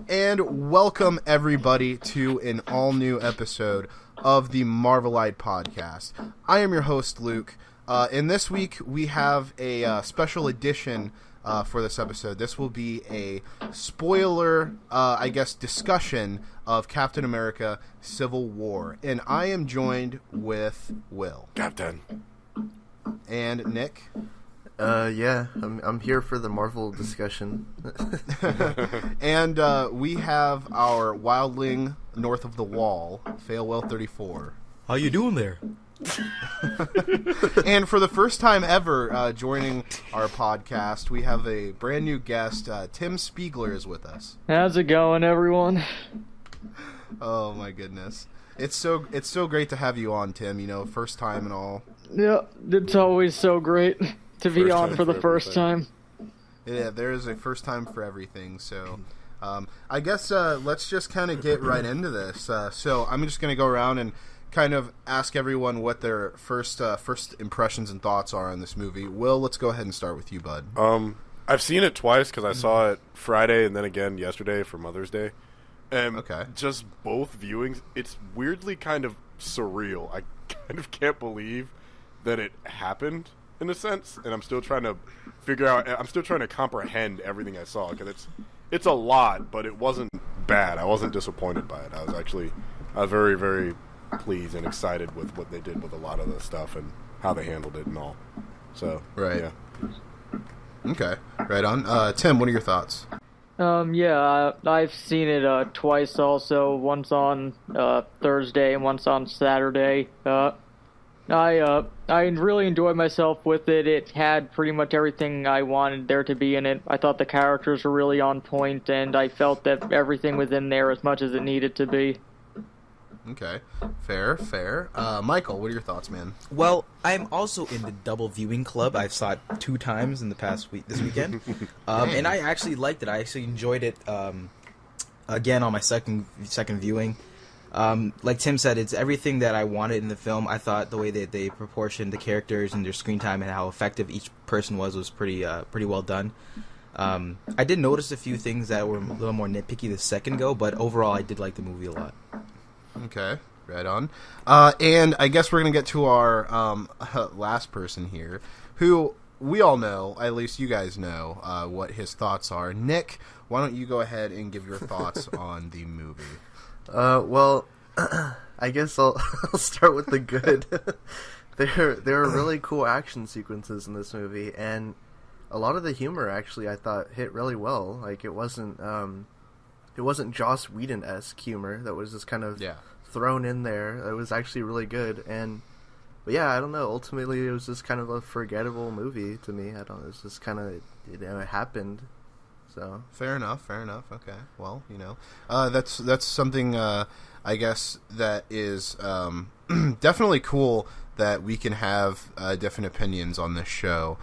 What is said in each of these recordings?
And welcome everybody to an all-new episode of the Marvelite podcast. I am your host, Luke. And this week we have a special edition for this episode. This will be a spoiler, discussion of Captain America Civil War. And I am joined with Will. Captain. And Nick. I'm here for the Marvel discussion. And we have our wildling north of the wall, Failwell 34. How you doing there? And for the first time ever joining our podcast, we have a brand new guest. Tim Spiegler is with us. How's it going, everyone? Oh my goodness. It's so great to have you on, Tim, first time and all. Yeah, it's always so great to be on for the first time. Yeah, there is a first time for everything, so I guess let's just kind of get right into this. So I'm just going to go around and kind of ask everyone what their first impressions and thoughts are on this movie. Will, let's go ahead and start with you, bud. I've seen it twice because I saw it Friday and then again yesterday for Mother's Day. Okay. Just both viewings, it's weirdly kind of surreal. I kind of can't believe that it happened, in a sense, and I'm still trying to comprehend everything I saw, because it's a lot, but it wasn't bad. I wasn't disappointed by it. I was very, very pleased and excited with what they did with a lot of the stuff and how they handled it and all. So, right. Yeah. Okay, right on. Tim, what are your thoughts? I've seen it twice also, once on Thursday and once on Saturday. I really enjoyed myself with it. It had pretty much everything I wanted there to be in it. I thought the characters were really on point, and I felt that everything was in there as much as it needed to be. Okay, fair. Michael, what are your thoughts, man? Well, I'm also in the double viewing club. I've saw it 2 times in the past week, this weekend, and I actually liked it. I actually enjoyed it again on my second viewing. Like Tim said, it's everything that I wanted in the film. I thought the way that they proportioned the characters and their screen time and how effective each person was pretty well done. I did notice a few things that were a little more nitpicky the second go, but overall I did like the movie a lot. Okay, right on. And I guess we're going to get to our last person here, who we all know, at least you guys know, what his thoughts are. Nick, why don't you go ahead and give your thoughts on the movie? Well, I guess I'll start with the good. There are really cool action sequences in this movie, and a lot of the humor actually I thought hit really well. Like it wasn't Joss Whedon-esque humor that was just kind of thrown in there. It was actually really good, but yeah, I don't know. Ultimately, it was just kind of a forgettable movie to me. It was just kind of it happened. So fair enough. Okay, well, that's something I guess that is definitely cool that we can have different opinions on this show.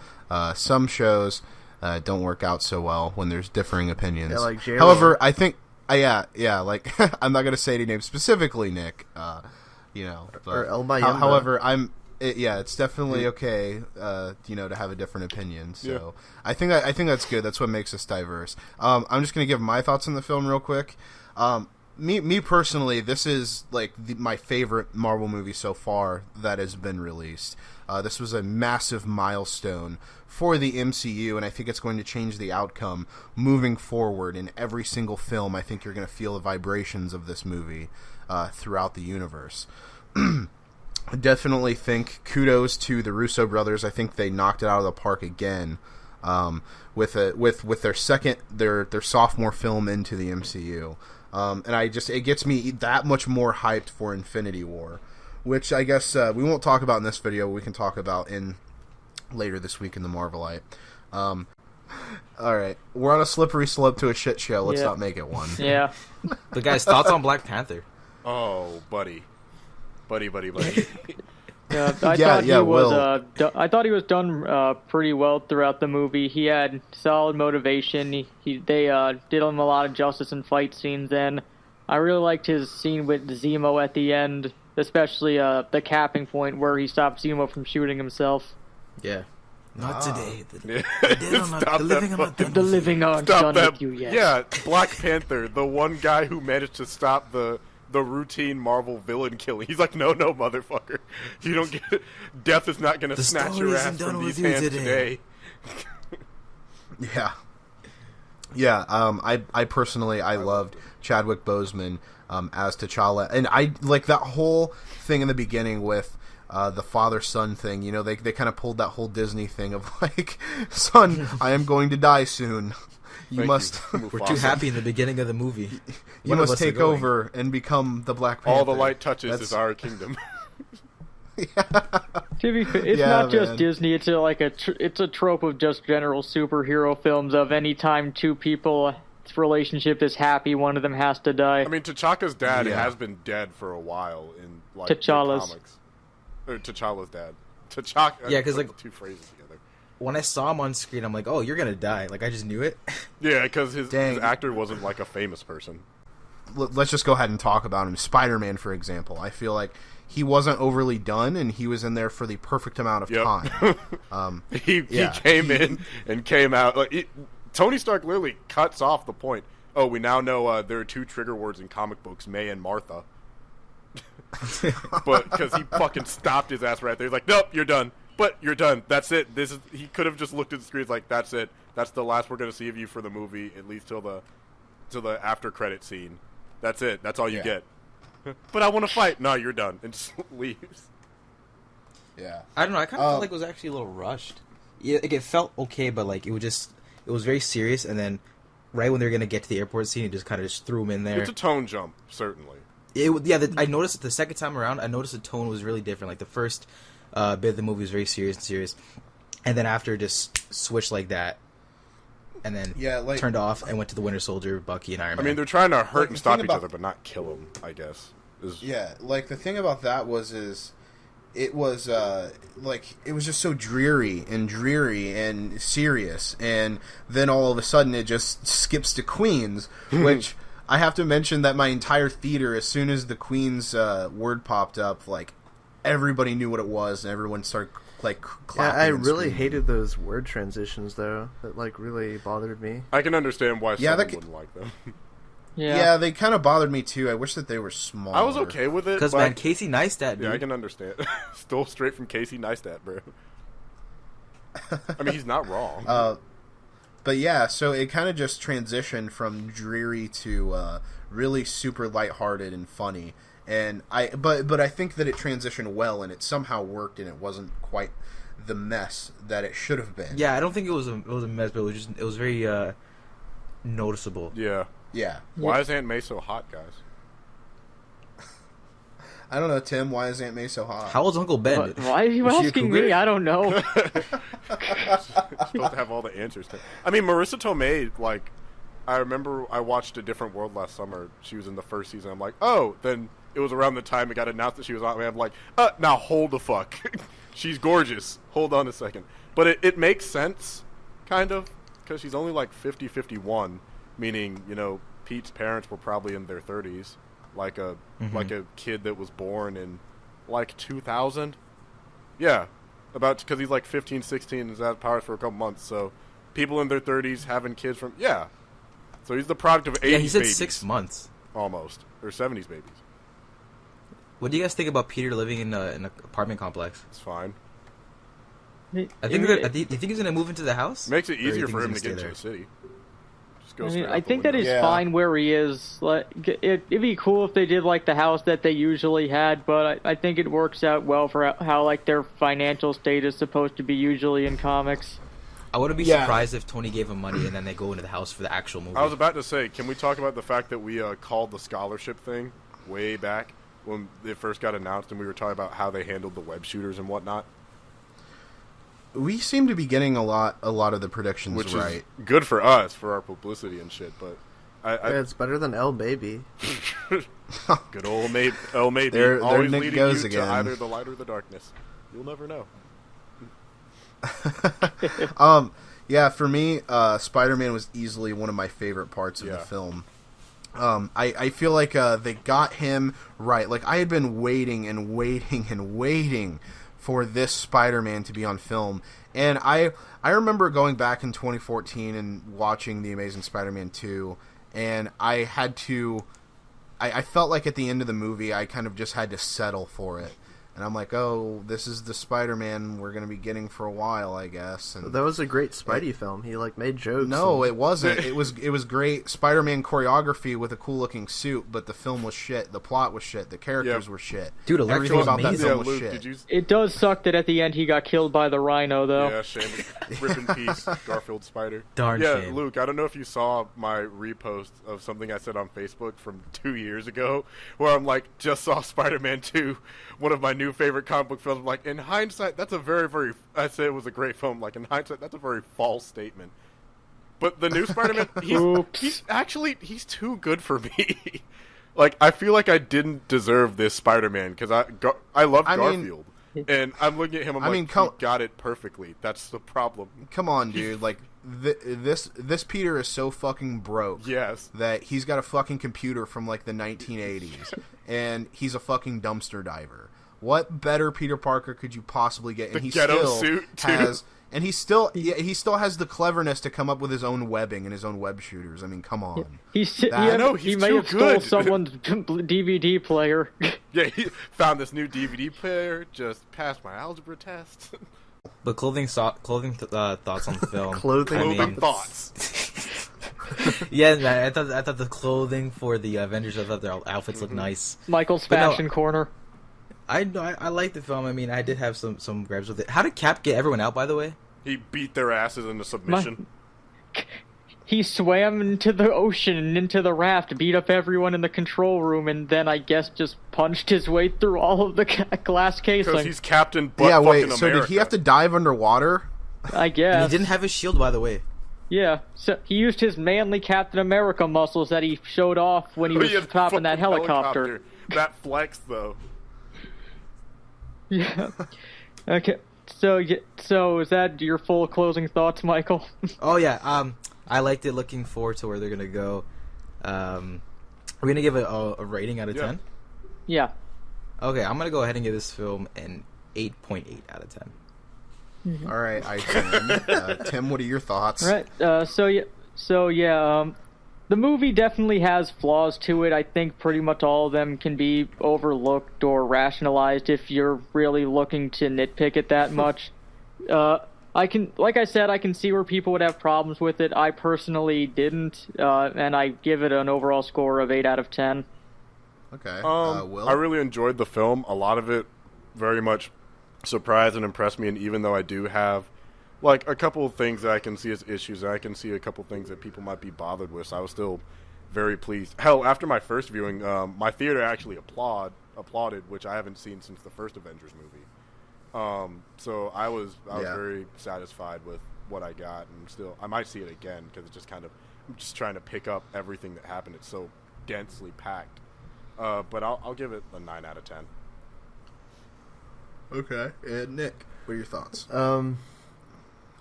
Some shows don't work out so well when there's differing opinions. Yeah, like J-Lo. However, I think like I'm not gonna say any names specifically, Nick. But, or El Mayimba. However, it's definitely okay, to have a different opinion. So I think that's good. That's what makes us diverse. I'm just gonna give my thoughts on the film real quick. Me personally, this is like my favorite Marvel movie so far that has been released. This was a massive milestone for the MCU, and I think it's going to change the outcome moving forward. In every single film, I think you're going to feel the vibrations of this movie throughout the universe. I definitely think kudos to the Russo brothers. I think they knocked it out of the park again with their sophomore film into the MCU. And it gets me that much more hyped for Infinity War, which I guess we won't talk about in this video. We can talk about in later this week in the Marvelite. All right, we're on a slippery slope to a shit show. Let's not make it one. Yeah. But guys, thoughts on Black Panther? Oh, buddy. Yeah, I thought he was done pretty well throughout the movie. He had solid motivation. They did him a lot of justice in fight scenes, and I really liked his scene with Zemo at the end, especially the capping point where he stopped Zemo from shooting himself. Yeah. Not today. The Stop living are not done. The living aren't done with you yet. Yeah, Black Panther, the one guy who managed to stop the routine Marvel villain killing. He's like, no, motherfucker. You don't get it. Death is not going to snatch your ass from these hands today. Yeah. Yeah, I personally loved Chadwick Boseman as T'Challa, and I like that whole thing in the beginning with the father-son thing. You know, they kind of pulled that whole Disney thing of like, son, I am going to die soon. You must. We're too happy in the beginning of the movie. You must take over and become the Black Panther. All the light touches is our kingdom. To be fair, it's not just Disney. It's it's a trope of just general superhero films. Of any time two people's relationship is happy, one of them has to die. I mean, T'Chaka's dad has been dead for a while in like the comics. Or T'Challa's dad. T'Chaka. Yeah, because like two phrases together. When I saw him on screen, I'm like, oh, you're gonna die. Like I just knew it. Yeah, because his actor wasn't like a famous person. Let's just go ahead and talk about him. Spider-Man, for example. I feel like he wasn't overly done, and he was in there for the perfect amount of time. He came in and came out. Like Tony Stark literally cuts off the point. Oh, we now know there are two trigger words in comic books: May and Martha. But because he fucking stopped his ass right there, he's like, "Nope, you're done. But you're done. That's it. He could have just looked at the screen like, "That's it. That's the last we're gonna see of you for the movie, at least till the after credit scene. That's it. That's all you get." But I want to fight. No, you're done, and just leaves. Yeah, I don't know. I kind of felt like it was actually a little rushed. Yeah, like it felt okay, but like it was very serious. And then right when they're gonna get to the airport scene, it just kind of just threw him in there. It's a tone jump, certainly. I noticed it the second time around. I noticed the tone was really different. Like the first bit of the movie was very serious, and then after just switched like that, and then turned off and went to the Winter Soldier, Bucky, and Iron Man. I mean, they're trying to hurt and stop each other, but not kill them, I guess. Yeah, like the thing about that it was it was just so dreary and serious, and then all of a sudden it just skips to Queens, which I have to mention that my entire theater, as soon as the Queens word popped up, like everybody knew what it was, and everyone started like clapping. Yeah, I really hated those word transitions though. That like really bothered me. I can understand why someone wouldn't like them. Yeah, they kind of bothered me too. I wish that they were smaller. I was okay with it. Because, man, Casey Neistat, dude. Yeah, I can understand. Stole straight from Casey Neistat, bro. I mean, he's not wrong. But yeah, so it kind of just transitioned from dreary to really super lighthearted and funny. And but I think that it transitioned well, and it somehow worked, and it wasn't quite the mess that it should have been. Yeah, I don't think it was a mess, but it was very noticeable. Yeah. Yeah. Why is Aunt May so hot, guys? I don't know, Tim. Why is Aunt May so hot? How old's Uncle Ben? Why are you asking me? I don't know. You're supposed to have all the answers. I mean, Marissa Tomei, like, I remember I watched A Different World last summer. She was in the first season. I'm like, oh, then it was around the time it got announced that she was on. I'm like, now hold the fuck. She's gorgeous. Hold on a second. But it makes sense, kind of, because she's only like 50, 51. Meaning, you know, Pete's parents were probably in their 30s, like a kid that was born in like 2000. Yeah, because he's like 15, 16 and has had powers for a couple months. So people in their 30s having kids from So he's the product of 80s Yeah, he said babies. 6 months Almost, or 70s babies. What do you guys think about Peter living in an apartment complex? It's fine. You think he's gonna move into the house? Makes it easier for him to get into the city. I think that he's fine where he is. Like, it'd be cool if they did like the house that they usually had, but I think it works out well for how like their financial state is supposed to be usually in comics. I wouldn't be surprised if Tony gave him money and then they go into the house for the actual movie. I was about to say, can we talk about the fact that we called the scholarship thing way back when it first got announced, and we were talking about how they handled the web shooters and whatnot? We seem to be getting a lot of the predictions Which right. Is good for us, for our publicity and shit, but it's better than El Baby. Good old El Maybe. There Always Nick leading goes you again. to either the light or the darkness. You'll never know. Yeah, for me, Spider-Man was easily one of my favorite parts of the film. I feel like they got him right. Like, I had been waiting for this Spider-Man to be on film. And I remember going back in 2014 and watching The Amazing Spider-Man 2, and I felt like at the end of the movie I kind of just had to settle for it. And I'm like, oh, this is the Spider-Man we're going to be getting for a while, I guess. And that was a great Spidey film. He made jokes. No, it wasn't. It was great Spider-Man choreography with a cool-looking suit, but the film was shit. The plot was shit. The characters were shit. Dude, Electro was about amazing. that film was shit. It does suck that at the end he got killed by the Rhino, though. Yeah, shame. Rip in peace, Garfield Spider. Darn yeah, shame. Luke, I don't know if you saw my repost of something I said on Facebook from 2 years ago, where I'm like, just saw Spider-Man 2, one of my new favorite comic book films. Like, in hindsight, that's a very, very, I said it was a great film. Like, in hindsight, that's a very false statement. But the new Spider-Man, he's too good for me. Like, I feel like I didn't deserve this Spider-Man, because I love Garfield. And I'm looking at him, he got it perfectly. That's the problem. Come on, dude. Like, this Peter is so fucking broke. Yes. That he's got a fucking computer from, like, the 1980s. And he's a fucking dumpster diver. What better Peter Parker could you possibly get? And the ghetto suit, too. And he still has the cleverness to come up with his own webbing and his own web shooters. I mean, come on. He may have stole someone's DVD player. Yeah, he found this new DVD player, just passed my algebra test. But clothing thoughts on the film. Clothing thoughts. Yeah, man, I thought the clothing for the Avengers, I thought their outfits looked nice. Michael's fashion corner. I like the film. I mean, I did have some grabs with it. How did Cap get everyone out, by the way? He beat their asses into submission. He swam into the ocean and into the raft, beat up everyone in the control room, and then I guess just punched his way through all of the glass casing. Because he's Captain America. So did he have to dive underwater? I guess. And he didn't have his shield, by the way. Yeah, so he used his manly Captain America muscles that he showed off when he was topping that helicopter. That flex, though. Yeah. Okay. So is that your full closing thoughts, Michael? Oh yeah. I liked it. Looking forward to where they're gonna go. We're gonna give it a rating out of 10. Yeah. Okay, I'm gonna go ahead and give this film an 8.8 out of 10. Mm-hmm. All right, Tim, what are your thoughts? Right. The movie definitely has flaws to it. I think pretty much all of them can be overlooked or rationalized if you're really looking to nitpick it that much. I can see where people would have problems with it. I personally didn't, and I give it an overall score of 8 out of 10. Okay. Will? I really enjoyed the film. A lot of it very much surprised and impressed me, and even though I do have like a couple of things that I can see as issues, and I can see a couple of things that people might be bothered with, so I was still very pleased. Hell, after my first viewing, my theater actually applauded, which I haven't seen since the first Avengers movie. So I was very satisfied with what I got, and still I might see it again because it's just I'm just trying to pick up everything that happened. It's so densely packed. But I'll give it a 9 out of 10. Okay. And Nick, what are your thoughts?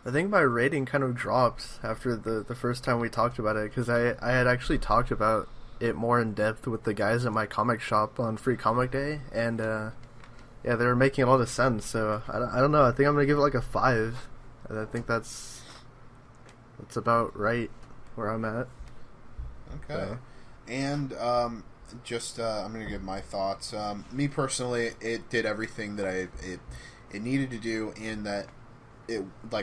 I think my rating kind of dropped after the first time we talked about it, because I had actually talked about it more in depth with the guys at my comic shop on Free Comic Day, and they were making a lot of sense, so I don't know, I think I'm going to give it like a 5, and I think that's about right where I'm at. Okay. And I'm going to give my thoughts. Me personally, it did everything that it needed to do, in that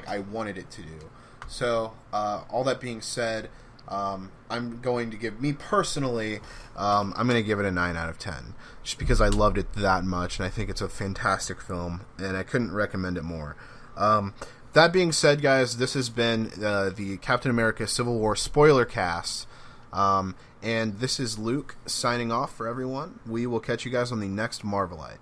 I wanted it to do. So, all that being said, I'm going to give, me personally, I'm going to give it a 9 out of 10. Just because I loved it that much, and I think it's a fantastic film, and I couldn't recommend it more. That being said, guys, this has been the Captain America Civil War spoiler cast. And this is Luke signing off for everyone. We will catch you guys on the next Marvelite.